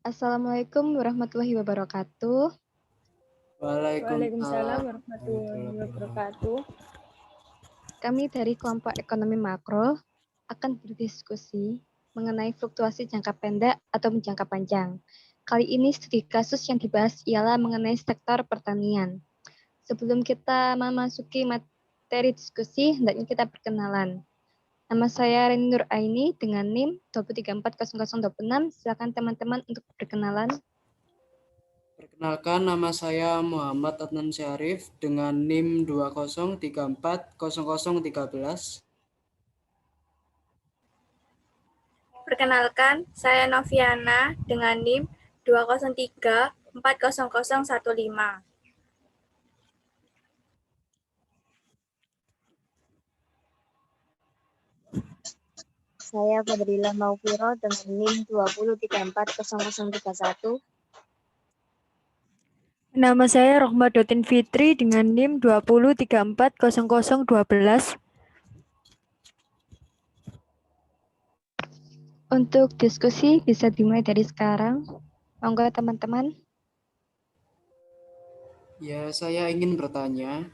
Assalamualaikum warahmatullahi wabarakatuh. Waalaikumsalam Waalaikumsalam warahmatullahi warahmatullahi wabarakatuh. wabarakatuh. Kami dari kelompok ekonomi makro akan berdiskusi mengenai fluktuasi jangka pendek atau jangka panjang. Kali ini studi kasus yang dibahas ialah mengenai sektor pertanian. Sebelum kita memasuki materi diskusi, hendaknya kita perkenalan. Nama saya Reni Nur Aini dengan NIM 2340026. Silakan teman-teman untuk berkenalan. Perkenalkan, nama saya Muhammad Adnan Syarif dengan NIM 20340013. Perkenalkan, saya Noviana dengan NIM 203400015. Saya Fadrilah Maufiro dengan NIM 203400031. Nama saya Rohmadotin Fitri dengan NIM 203400012. Untuk diskusi bisa dimulai dari sekarang. Monggo teman-teman. Ya, saya ingin bertanya,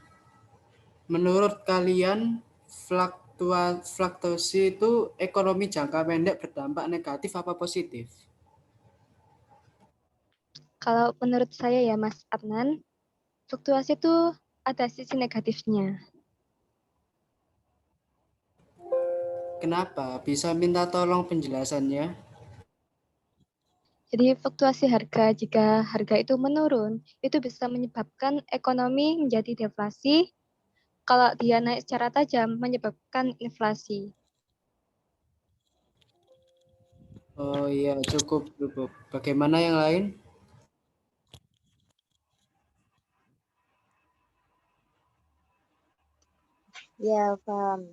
menurut kalian fluktuasi itu ekonomi jangka pendek berdampak negatif apa positif? Kalau menurut saya ya Mas Adnan, fluktuasi itu ada sisi negatifnya. Kenapa? Bisa minta tolong penjelasannya? Jadi fluktuasi harga, jika harga itu menurun, itu bisa menyebabkan ekonomi menjadi deflasi. Kalau dia naik secara tajam, menyebabkan inflasi. Oh iya, cukup. Bagaimana yang lain? Ya, paham.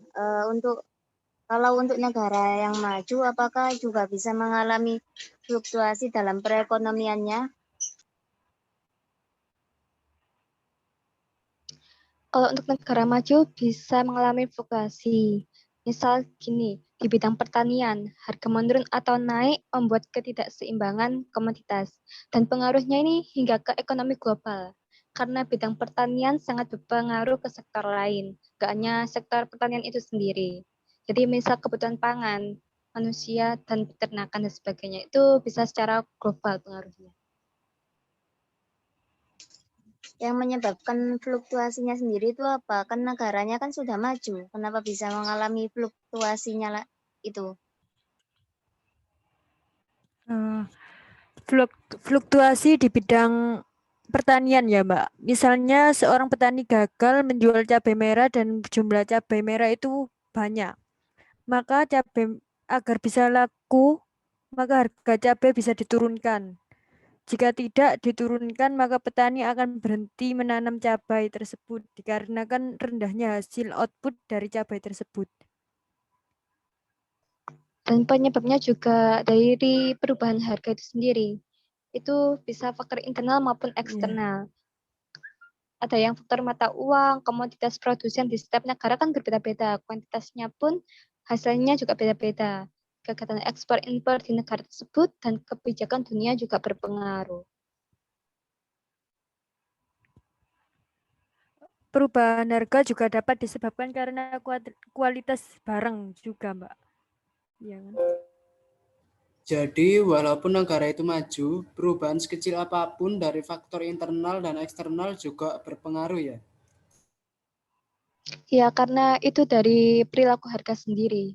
Kalau untuk negara yang maju, apakah juga bisa mengalami fluktuasi dalam perekonomiannya? Kalau untuk negara maju bisa mengalami fluktuasi. Misal gini, di bidang pertanian, harga menurun atau naik membuat ketidakseimbangan komoditas. Dan pengaruhnya ini hingga ke ekonomi global. Karena bidang pertanian sangat berpengaruh ke sektor lain, gak hanya sektor pertanian itu sendiri. Jadi misal kebutuhan pangan, manusia, dan peternakan dan sebagainya, itu bisa secara global pengaruhnya. Yang menyebabkan fluktuasinya sendiri itu apa? Kan negaranya kan sudah maju. Kenapa bisa mengalami fluktuasinya itu? Fluktuasi di bidang pertanian ya Mbak. Misalnya seorang petani gagal menjual cabai merah dan jumlah cabai merah itu banyak. Maka cabai agar bisa laku, maka harga cabai bisa diturunkan. Jika tidak diturunkan, maka petani akan berhenti menanam cabai tersebut dikarenakan rendahnya hasil output dari cabai tersebut. Dan penyebabnya juga dari perubahan harga itu sendiri. Itu bisa faktor internal maupun eksternal. Ada yang faktor mata uang, komoditas produsen di setiap negara kan berbeda-beda. Kuantitasnya pun hasilnya juga beda-beda. Kegiatan ekspor impor di negara tersebut dan kebijakan dunia juga berpengaruh. Perubahan harga juga dapat disebabkan karena kualitas barang juga, Mbak. Iya kan? Jadi, walaupun negara itu maju, perubahan sekecil apapun dari faktor internal dan eksternal juga berpengaruh ya. Ya, karena itu dari perilaku harga sendiri.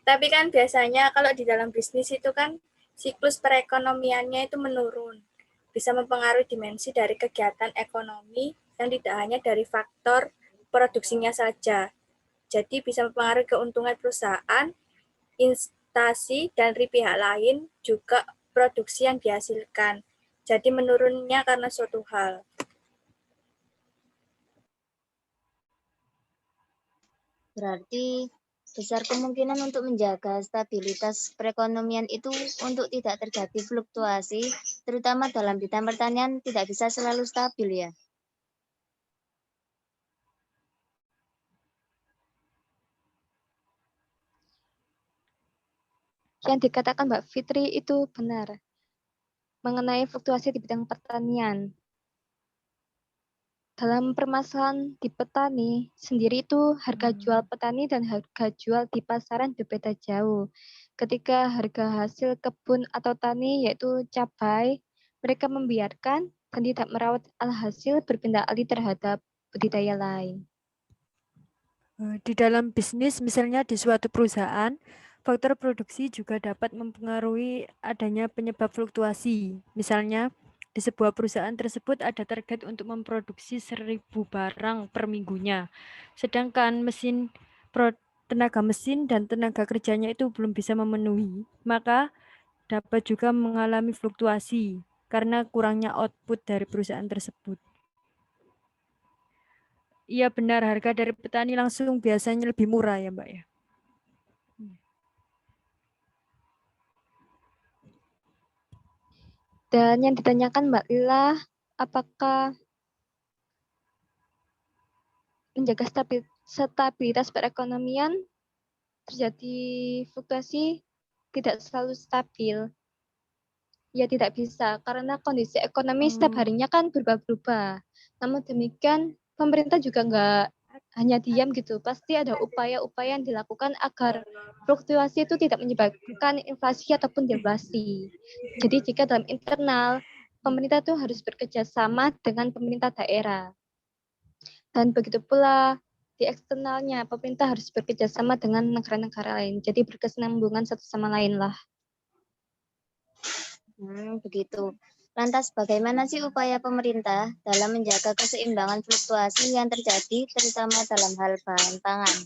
Tapi kan biasanya kalau di dalam bisnis itu kan siklus perekonomiannya itu menurun. Bisa mempengaruhi dimensi dari kegiatan ekonomi yang tidak hanya dari faktor produksinya saja. Jadi bisa mempengaruhi keuntungan perusahaan, instansi, dan dari pihak lain juga produksi yang dihasilkan. Jadi menurunnya karena suatu hal. Berarti besar kemungkinan untuk menjaga stabilitas perekonomian itu untuk tidak terjadi fluktuasi, terutama dalam bidang pertanian tidak bisa selalu stabil ya. Yang dikatakan Mbak Fitri itu benar mengenai fluktuasi di bidang pertanian. Dalam permasalahan di petani sendiri itu harga jual petani dan harga jual di pasaran berbeda jauh. Ketika harga hasil kebun atau tani yaitu cabai, mereka membiarkan dan tidak merawat alhasil berpindah alih terhadap budidaya lain. Di dalam bisnis, misalnya di suatu perusahaan, faktor produksi juga dapat mempengaruhi adanya penyebab fluktuasi. Misalnya, di sebuah perusahaan tersebut ada target untuk memproduksi 1.000 barang per minggunya. Sedangkan tenaga mesin dan tenaga kerjanya itu belum bisa memenuhi. Maka dapat juga mengalami fluktuasi karena kurangnya output dari perusahaan tersebut. Iya benar, harga dari petani langsung biasanya lebih murah ya Mbak ya. Dan yang ditanyakan Mbak Lila, apakah menjaga stabilitas perekonomian terjadi fluktuasi tidak selalu stabil? Ya tidak bisa, karena kondisi ekonomi setiap harinya kan berubah-ubah. Namun demikian, pemerintah juga nggak hanya diam gitu. Pasti ada upaya-upaya yang dilakukan agar fluktuasi itu tidak menyebabkan inflasi ataupun deflasi. Jadi jika dalam internal, pemerintah itu harus bekerja sama dengan pemerintah daerah. Dan begitu pula di eksternalnya, pemerintah harus bekerja sama dengan negara-negara lain. Jadi berkesinambungan satu sama lain lah. Begitu. Lantas bagaimana sih upaya pemerintah dalam menjaga keseimbangan fluktuasi yang terjadi terutama dalam hal bahan pangan?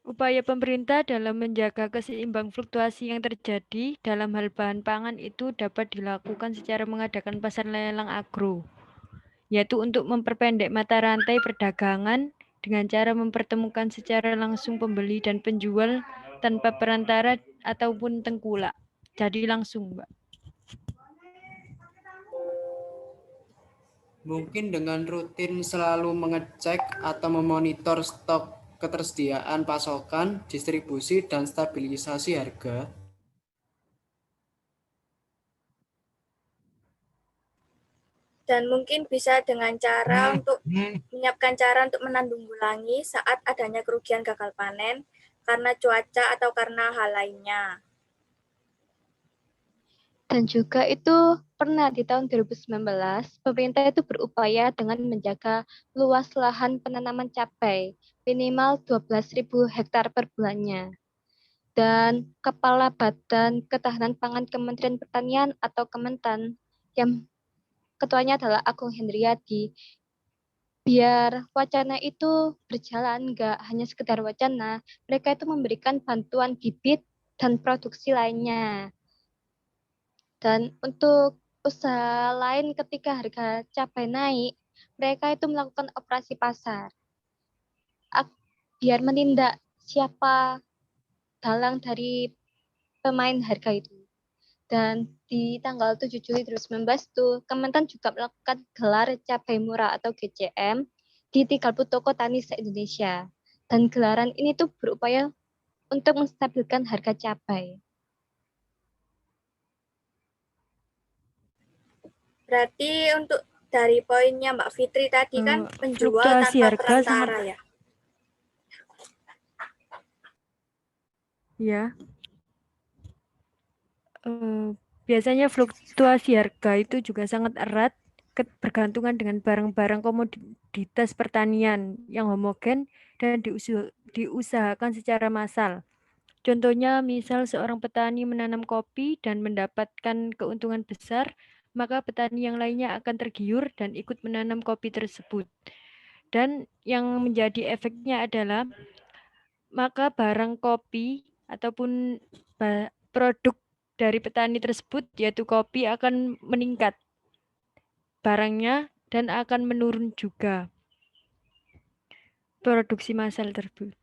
Upaya pemerintah dalam menjaga keseimbang fluktuasi yang terjadi dalam hal bahan pangan itu dapat dilakukan secara mengadakan pasar lelang agro, yaitu untuk memperpendek mata rantai perdagangan dengan cara mempertemukan secara langsung pembeli dan penjual tanpa perantara ataupun tengkulak. Jadi langsung, Mbak. Mungkin dengan rutin selalu mengecek atau memonitor stok ketersediaan pasokan, distribusi, dan stabilisasi harga. Dan mungkin bisa dengan cara untuk menyiapkan cara untuk menanggulangi saat adanya kerugian gagal panen karena cuaca atau karena hal lainnya. Dan juga itu pernah di tahun 2019, pemerintah itu berupaya dengan menjaga luas lahan penanaman cabai minimal 12.000 hektar per bulannya. Dan Kepala Badan Ketahanan Pangan Kementerian Pertanian atau Kementan, yang ketuanya adalah Agung Hendriadi, biar wacana itu berjalan, nggak hanya sekedar wacana, mereka itu memberikan bantuan bibit dan produksi lainnya. Dan untuk usaha lain ketika harga cabai naik, mereka itu melakukan operasi pasar. Biar menindak siapa dalang dari pemain harga itu. Dan di tanggal 7 Juli 2019 itu Kementan juga melakukan gelar cabai murah atau GCM di 30 toko tani se-Indonesia. Dan gelaran ini tuh berupaya untuk menstabilkan harga cabai. Berarti untuk dari poinnya Mbak Fitri tadi kan penjual fluktuasi tanpa harga perantara ya. Ya. Biasanya fluktuasi harga itu juga sangat erat bergantungan dengan barang-barang komoditas pertanian yang homogen dan diusahakan secara massal. Contohnya, misal seorang petani menanam kopi dan mendapatkan keuntungan besar, maka petani yang lainnya akan tergiur dan ikut menanam kopi tersebut. Dan yang menjadi efeknya adalah maka barang kopi ataupun produk dari petani tersebut, yaitu kopi, akan meningkat barangnya dan akan menurun juga produksi massal tersebut.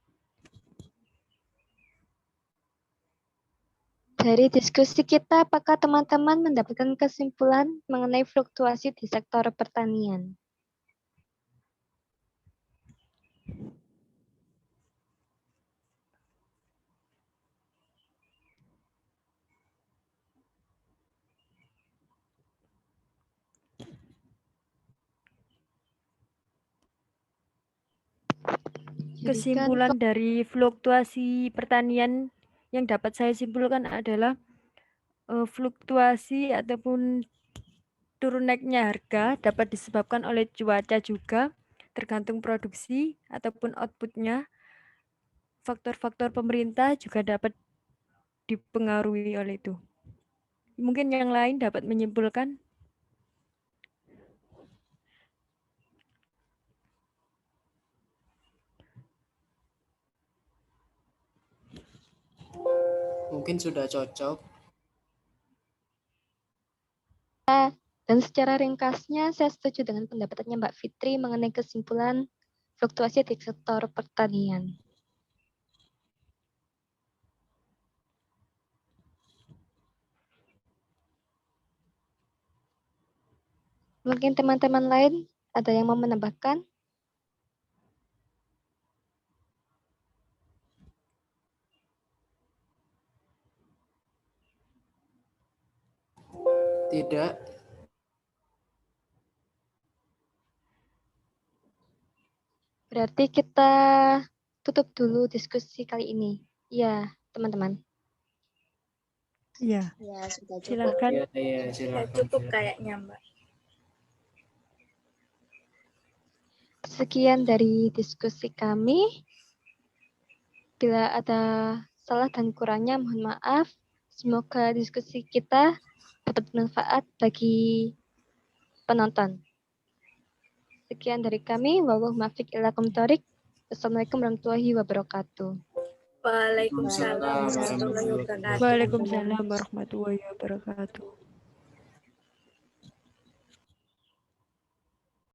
Dari diskusi kita, apakah teman-teman mendapatkan kesimpulan mengenai fluktuasi di sektor pertanian? Kesimpulan dari fluktuasi pertanian yang dapat saya simpulkan adalah fluktuasi ataupun turun naiknya harga dapat disebabkan oleh cuaca juga, tergantung produksi ataupun outputnya. Faktor-faktor pemerintah juga dapat dipengaruhi oleh itu. Mungkin yang lain dapat menyimpulkan. Mungkin sudah cocok. Dan secara ringkasnya, saya setuju dengan pendapatnya Mbak Fitri mengenai kesimpulan fluktuasi di sektor pertanian. Mungkin teman-teman lain ada yang mau menambahkan? Tidak. Berarti kita tutup dulu diskusi kali ini. Ya, teman-teman. Iya, Ya, sudah cukup. silakan. Ya, Ya, silakan. cukup kayaknya, Mbak. Sekian dari diskusi kami. Bila ada salah dan kurangnya, mohon maaf. Semoga diskusi kita dapat bermanfaat bagi penonton. Sekian dari kami. Wallahu muwaffiq ila aqwamit thoriq. Wassalamualaikum warahmatullahi wabarakatuh. Waalaikumsalam warahmatullahi Waalaikumsalam. wabarakatuh. Waalaikumsalam warahmatullahi wabarakatuh.